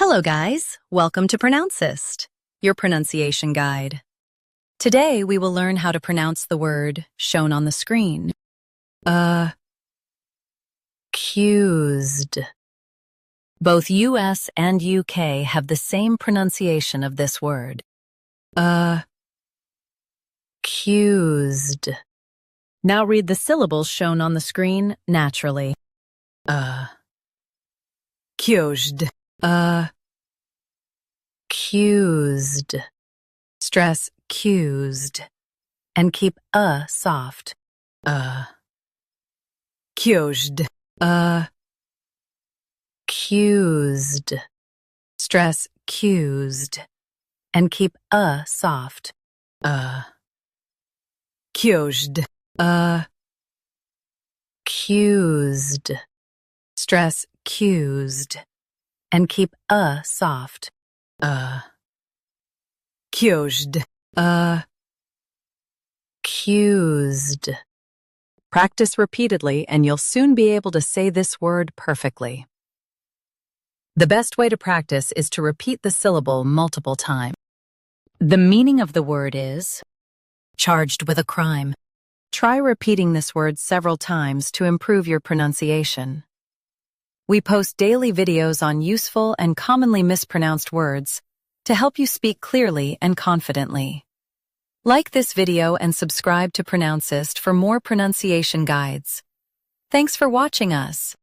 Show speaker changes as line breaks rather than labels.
Hello guys, welcome to Pronouncist, your pronunciation guide. Today we will learn how to pronounce the word shown on the screen. Accused. Both US and UK have the same pronunciation of this word. Accused. Now read the syllables shown on the screen naturally. Accused. Accused. Stress accused and keep soft. Accused. Accused. Stress accused and keep soft. Accused. Accused. Stress accused and keep soft. Accused. Accused. Practice repeatedly and you'll soon be able to say this word perfectly. The best way to practice is to repeat the syllable multiple times. The meaning of the word is charged with a crime. Try repeating this word several times to improve your pronunciation. We post daily videos on useful and commonly mispronounced words to help you speak clearly and confidently. Like this video and subscribe to Pronouncist for more pronunciation guides. Thanks for watching us.